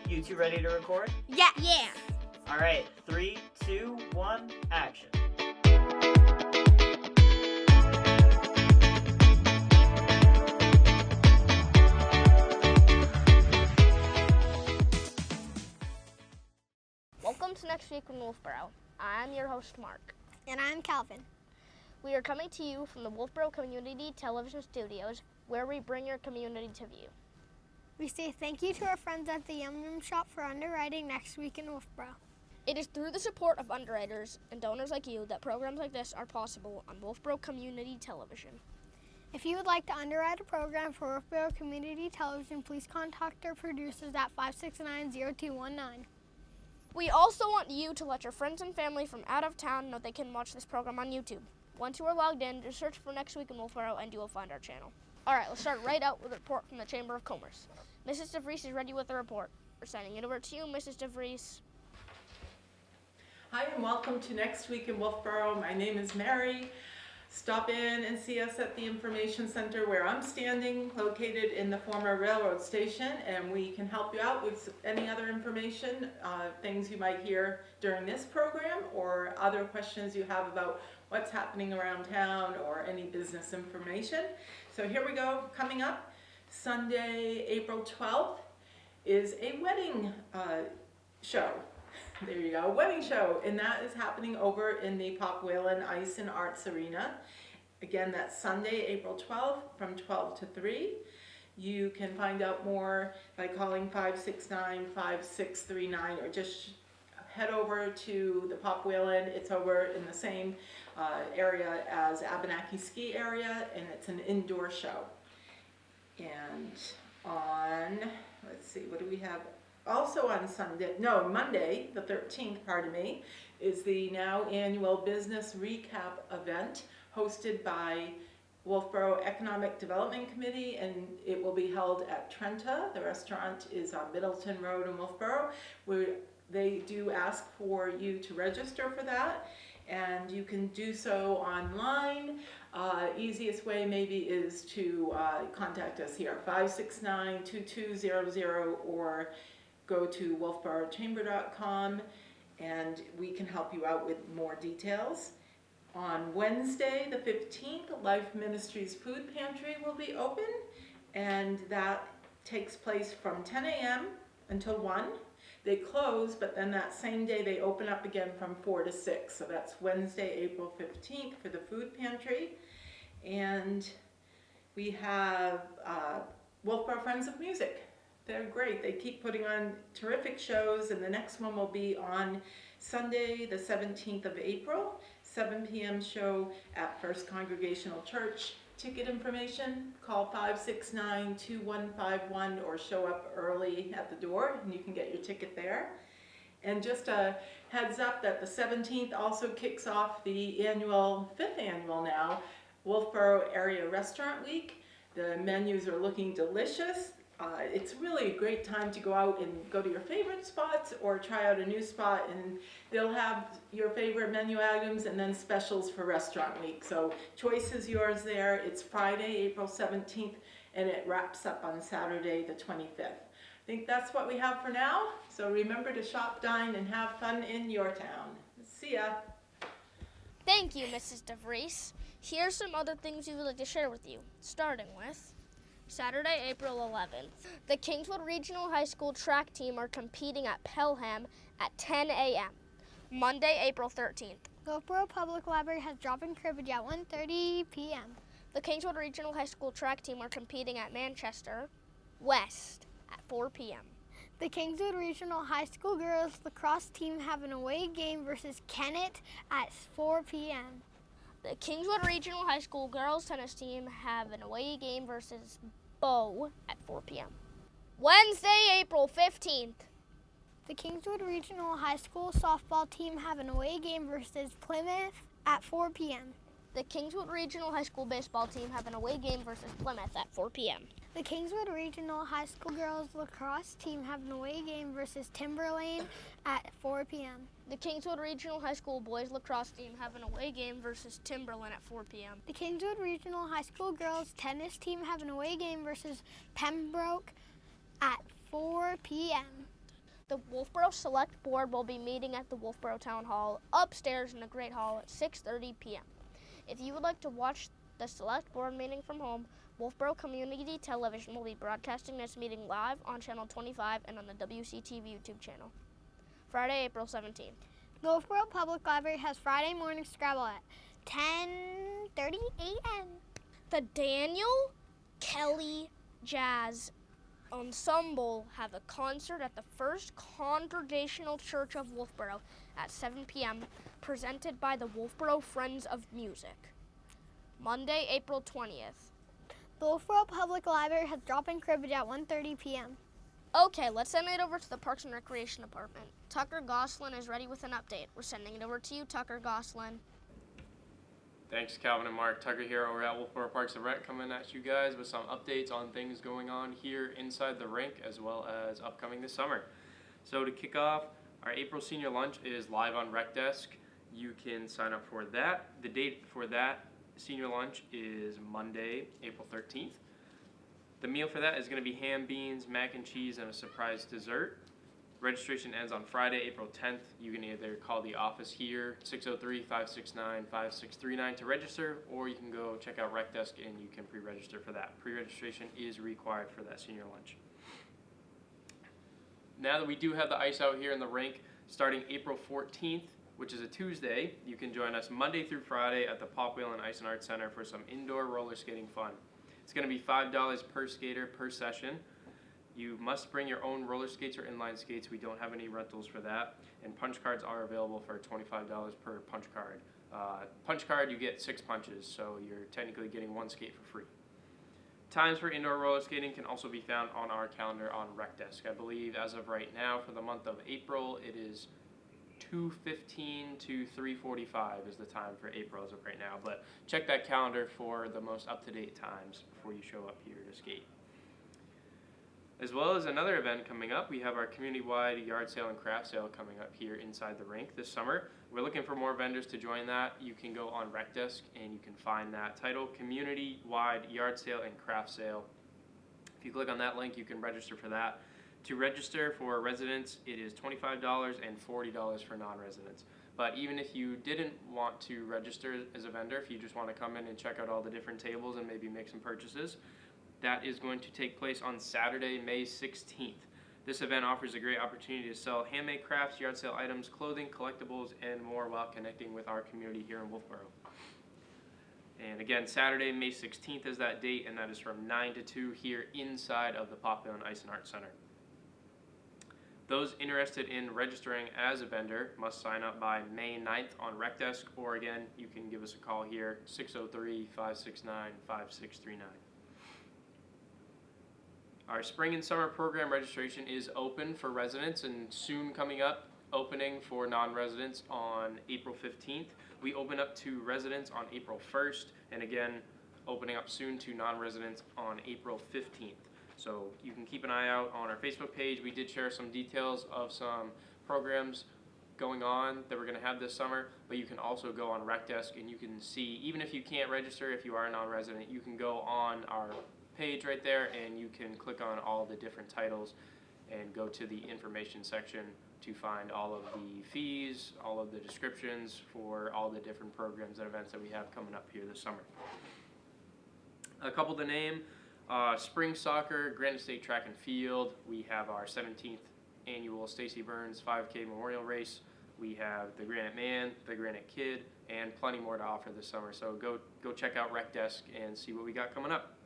You two ready to record? Yeah. Yeah. All right, 3, 2, 1, action. Welcome to Next Week in Wolfeboro. I'm your host, Mark. And I'm Calvin. We are coming to you from the Wolfeboro Community Television studios, where we bring your community to view. We say thank you to our friends at the Yum Yum Shop for underwriting Next Week in Wolfeboro. It is through the support of underwriters and donors like you that programs like this are possible on Wolfeboro Community Television. If you would like to underwrite a program for Wolfeboro Community Television, please contact our producers at 569-0219. We also want you to let your friends and family from out of town know they can watch this program on YouTube. Once you are logged in, just search for Next Week in Wolfeboro and you will find our channel. All right, let's start right out with a report from the Chamber of Commerce. Mrs. DeVries is ready with the report. We're sending it over to you, Mrs. DeVries. Hi and welcome to Next Week in Wolfeboro. My name is Mary. Stop in and see us at the Information Center where I'm standing, located in the former railroad station, and we can help you out with any other information, things you might hear during this program, or other questions you have about what's happening around town or any business information. So here we go. Coming up, Sunday, April 12th, is a wedding show. There you go, wedding show, and that is happening over in the Pop Whalen Ice and Arts Arena. Again, that's Sunday, April 12th from 12 to 3. You can find out more by calling 569-5639 or just head over to the Pop Whalen. It's over in the same area as Abenaki Ski Area, and it's an indoor show. And on, let's see, what do we have? Also on Monday, the 13th, is the now annual business recap event hosted by Wolfeboro Economic Development Committee, and it will be held at Trenta. The restaurant is on Middleton Road in Wolfeboro, where they do ask for you to register for that, and you can do so online. Easiest way maybe is to contact us here, 569-2200, or go to wolfeborochamber.com and we can help you out with more details. On Wednesday, the 15th, Life Ministries Food Pantry will be open, and that takes place from 10 a.m. until 1. They close, but then that same day they open up again from 4 to 6. So that's Wednesday, April 15th for the food pantry. And we have Wolfeboro Friends of Music. They're great. They keep putting on terrific shows, and the next one will be on Sunday, the 17th of April, 7 p.m. show at First Congregational Church. Ticket information, call 569-2151 or show up early at the door and you can get your ticket there. And just a heads up that the 17th also kicks off the 5th annual now, Wolfeboro Area Restaurant Week. The menus are looking delicious. It's really a great time to go out and go to your favorite spots or try out a new spot, and they'll have your favorite menu items and then specials for Restaurant Week. So choice is yours there. It's Friday, April 17th, and it wraps up on Saturday, the 25th. I think that's what we have for now. So remember to shop, dine, and have fun in your town. See ya. Thank you, Mrs. DeVries. Here's some other things we would like to share with you, starting with Saturday, April 11th. The Kingswood Regional High School track team are competing at Pelham at 10 a.m. Monday, April 13th. Wolfeboro Public Library has drop-in cribbage at 1:30 p.m. The Kingswood Regional High School track team are competing at Manchester West at 4 p.m. The Kingswood Regional High School girls lacrosse team have an away game versus Kennett at 4 p.m. The Kingswood Regional High School girls tennis team have an away game versus Bow at 4 p.m. Wednesday, April 15th. The Kingswood Regional High School softball team have an away game versus Plymouth at 4 p.m. The Kingswood Regional High School baseball team have an away game versus Plymouth at 4 p.m. The Kingswood Regional High School girls lacrosse team have an away game versus Timberlane at 4 p.m. The Kingswood Regional High School boys lacrosse team have an away game versus Timberlane at 4 p.m. The Kingswood Regional High School girls tennis team have an away game versus Pembroke at 4 p.m. The Wolfeboro Select Board will be meeting at the Wolfeboro Town Hall upstairs in the Great Hall at 6:30 p.m. If you would like to watch the Select Board meeting from home, Wolfeboro Community Television will be broadcasting this meeting live on Channel 25 and on the WCTV YouTube channel. Friday, April 17th. The Wolfeboro Public Library has Friday morning Scrabble at 10:30 a.m. The Daniel Kelly Jazz Ensemble have a concert at the First Congregational Church of Wolfeboro at 7 p.m. presented by the Wolfeboro Friends of Music. Monday, April 20th. The Wolfeboro Public Library has drop-in cribbage at 1:30 p.m. Okay, let's send it over to the Parks and Recreation Department. Tucker Goslin is ready with an update. We're sending it over to you, Tucker Goslin. Thanks, Calvin and Mark. Tucker here over at Wolfeboro Parks and Rec, coming at you guys with some updates on things going on here inside the rink as well as upcoming this summer. So to kick off, our April Senior Lunch is live on Rec Desk. You can sign up for that. The date for that Senior Lunch is Monday, April 13th. The meal for that is going to be ham, beans, mac and cheese, and a surprise dessert. Registration ends on Friday, April 10th. You can either call the office here, 603-569-5639 to register, or you can go check out Rec Desk and you can pre-register for that. Pre-registration is required for that senior lunch. Now that we do have the ice out here in the rink, starting April 14th, which is a Tuesday, you can join us Monday through Friday at the Pop Wheel and Ice and Art Center for some indoor roller skating fun. It's going to be $5 per skater per session. You must bring your own roller skates or inline skates. We don't have any rentals for that. And punch cards are available for $25 per punch card. Punch card, you get 6 punches, so you're technically getting 1 skate for free. Times for indoor roller skating can also be found on our calendar on Rec Desk. I believe as of right now, for the month of April, it is 2:15 to 3:45 is the time for April as of right now. But check that calendar for the most up-to-date times before you show up here to skate. As well as another event coming up, we have our community-wide yard sale and craft sale coming up here inside the rink this summer. We're looking for more vendors to join that. You can go on Rec Desk and you can find that title, Community-Wide Yard Sale and Craft Sale. If you click on that link, you can register for that. To register for residents, it is $25 and $40 for non-residents. But even if you didn't want to register as a vendor, if you just want to come in and check out all the different tables and maybe make some purchases, that is going to take place on Saturday, May 16th. This event offers a great opportunity to sell handmade crafts, yard sale items, clothing, collectibles, and more while connecting with our community here in Wolfeboro. And again, Saturday, May 16th is that date, and that is from 9 to 2 here inside of the Pop Wheel and Ice and Art Center. Those interested in registering as a vendor must sign up by May 9th on Rec Desk, or again, you can give us a call here, 603-569-5639. Our spring and summer program registration is open for residents and soon coming up, opening for non-residents on April 15th. We open up to residents on April 1st, and again, opening up soon to non-residents on April 15th. So you can keep an eye out on our Facebook page. We did share some details of some programs going on that we're going to have this summer, but you can also go on Rec Desk and you can see, even if you can't register, if you are a non-resident, you can go on our page right there and you can click on all the different titles and go to the information section to find all of the fees, all of the descriptions for all the different programs and events that we have coming up here this summer. A couple to name, spring soccer, Granite State Track and Field. We have our 17th annual Stacy Burns 5K Memorial Race. We have the Granite Man, the Granite Kid, and plenty more to offer this summer. So go check out Rec Desk and see what we got coming up.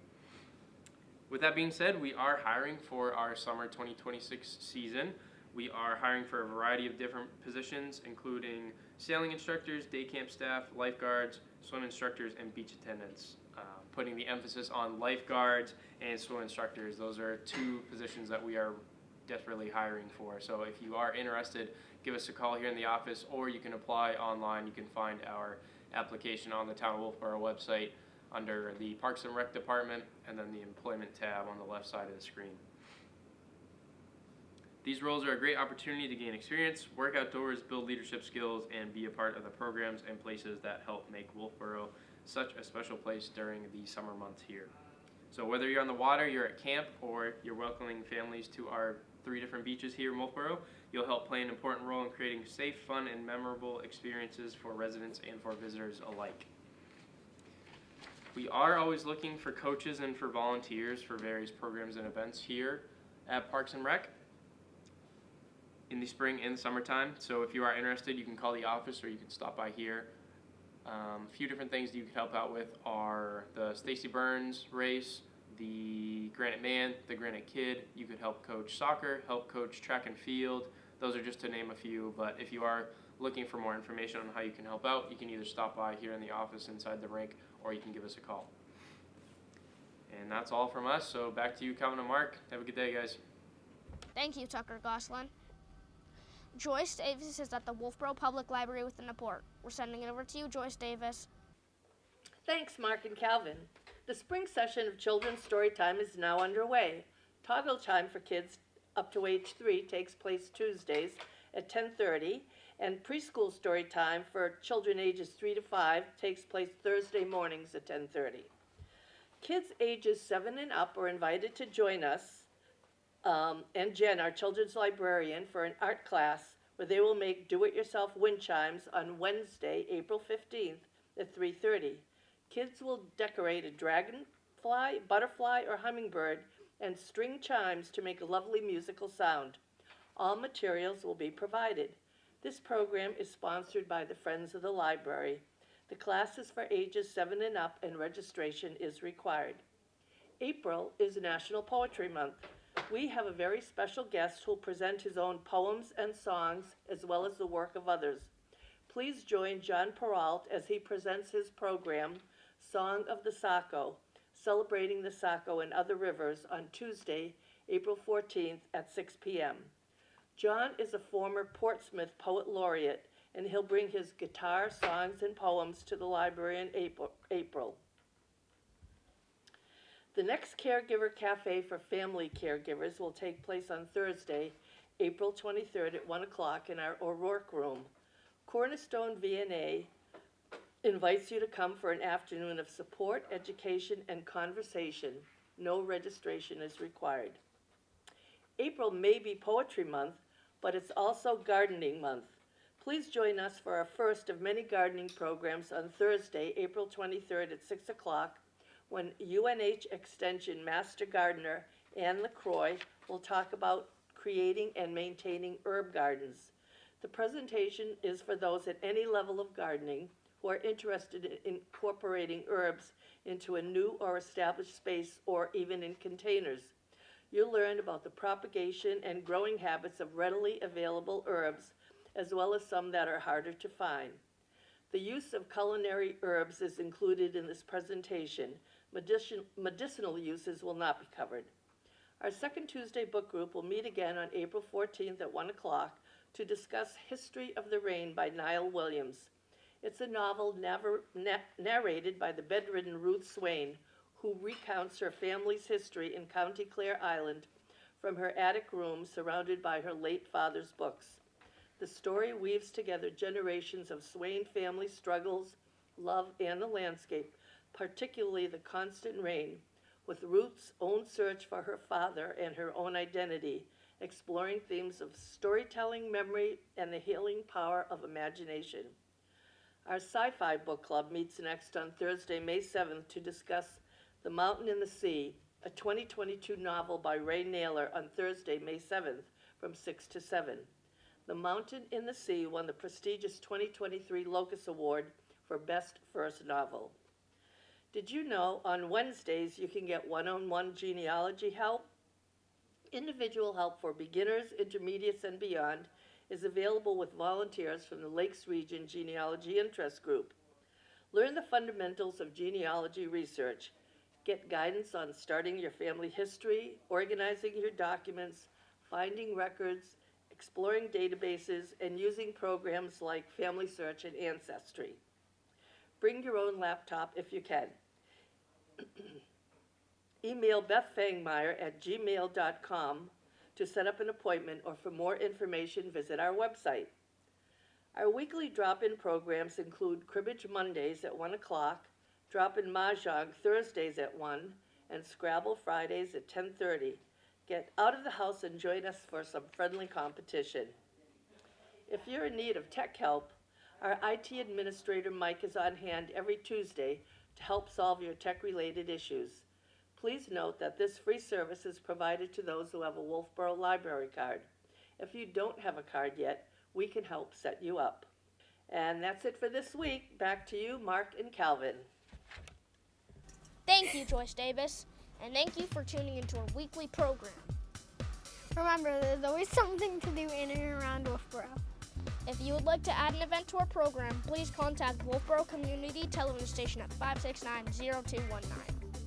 With that being said, we are hiring for our summer 2026 season. We are hiring for a variety of different positions, including sailing instructors, day camp staff, lifeguards, swim instructors, and beach attendants. Putting the emphasis on lifeguards and swim instructors. Those are 2 positions that we are desperately hiring for. So if you are interested, give us a call here in the office, or you can apply online. You can find our application on the Town of Wolfeboro website under the Parks and Rec Department, and then the Employment tab on the left side of the screen. These roles are a great opportunity to gain experience, work outdoors, build leadership skills, and be a part of the programs and places that help make Wolfeboro such a special place during the summer months here. So whether you're on the water, you're at camp, or you're welcoming families to our 3 different beaches here in Wolfeboro. You'll help play an important role in creating safe, fun, and memorable experiences for residents and for visitors alike. We are always looking for coaches and for volunteers for various programs and events here at Parks and Rec in the spring and the summertime. So if you are interested, you can call the office or you can stop by here. A few different things that you can help out with are the Stacy Burns race, the Granite Man, the Granite Kid. You could help coach soccer, help coach track and field. Those are just to name a few, but if you are looking for more information on how you can help out, you can either stop by here in the office inside the rink or you can give us a call. And that's all from us, so back to you, Calvin and Mark. Have a good day, guys. Thank you, Tucker Goslin. Joyce Davis is at the Wolfeboro Public Library with a report. We're sending it over to you, Joyce Davis. Thanks, Mark and Calvin. The spring session of Children's Storytime is now underway. Toddle time for kids up to age 3 takes place Tuesdays at 10:30, and preschool story time for children ages 3 to 5 takes place Thursday mornings at 10:30. Kids ages 7 and up are invited to join us and Jen, our children's librarian, for an art class where they will make do-it-yourself wind chimes on Wednesday, April 15th at 3:30. Kids will decorate a dragonfly, butterfly, or hummingbird and string chimes to make a lovely musical sound. All materials will be provided. This program is sponsored by the Friends of the Library. The class is for ages 7 and up and registration is required. April is National Poetry Month. We have a very special guest who will present his own poems and songs as well as the work of others. Please join John Peralt as he presents his program, Song of the Saco, celebrating the Saco and other rivers on Tuesday, April 14th at 6 p.m. John is a former Portsmouth Poet Laureate, and he'll bring his guitar, songs, and poems to the library in April. The next Caregiver Cafe for family caregivers will take place on Thursday, April 23rd at 1 o'clock in our O'Rourke Room. Cornerstone VNA invites you to come for an afternoon of support, education, and conversation. No registration is required. April may be Poetry Month, but it's also Gardening Month. Please join us for our first of many gardening programs on Thursday, April 23rd at 6 o'clock, when UNH Extension Master Gardener Anne LaCroix will talk about creating and maintaining herb gardens. The presentation is for those at any level of gardening who are interested in incorporating herbs into a new or established space or even in containers. You'll learn about the propagation and growing habits of readily available herbs, as well as some that are harder to find. The use of culinary herbs is included in this presentation. Medicinal uses will not be covered. Our second Tuesday book group will meet again on April 14th at 1 o'clock to discuss History of the Rain by Niall Williams. It's a novel narrated by the bedridden Ruth Swain, who recounts her family's history in County Clare Island from her attic room surrounded by her late father's books. The story weaves together generations of Swain family struggles, love, and the landscape, particularly the constant rain, with Ruth's own search for her father and her own identity, exploring themes of storytelling, memory, and the healing power of imagination. Our sci-fi book club meets next on Thursday, May 7th to discuss The Mountain in the Sea, a 2022 novel by Ray Naylor on Thursday, May 7th from 6 to 7. The Mountain in the Sea won the prestigious 2023 Locus Award for Best First Novel. Did you know on Wednesdays you can get one-on-one genealogy help? Individual help for beginners, intermediates, and beyond is available with volunteers from the Lakes Region Genealogy Interest Group. Learn the fundamentals of genealogy research. Get guidance on starting your family history, organizing your documents, finding records, exploring databases, and using programs like Family Search and Ancestry. Bring your own laptop if you can. Email bethfangmeyer@gmail.com to set up an appointment, or for more information, visit our website. Our weekly drop-in programs include Cribbage Mondays at 1 o'clock, Drop-in Mahjong Thursdays at 1, and Scrabble Fridays at 10:30. Get out of the house and join us for some friendly competition. If you're in need of tech help, our IT administrator Mike is on hand every Tuesday to help solve your tech-related issues. Please note that this free service is provided to those who have a Wolfeboro Library card. If you don't have a card yet, we can help set you up. And that's it for this week. Back to you, Mark and Calvin. Thank you, Joyce Davis, and thank you for tuning into our weekly program. Remember, there's always something to do in and around Wolfeboro. If you would like to add an event to our program, please contact Wolfeboro Community Television Station at 569-0219.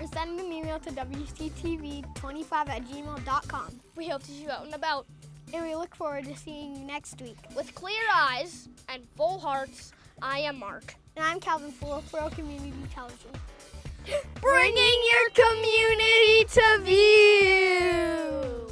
Or send an email to wctv25@gmail.com. We hope to see you out and about. And we look forward to seeing you next week. With clear eyes and full hearts, I am Mark. And I'm Calvin for Wolfeboro Community Television. Bringing your community to view!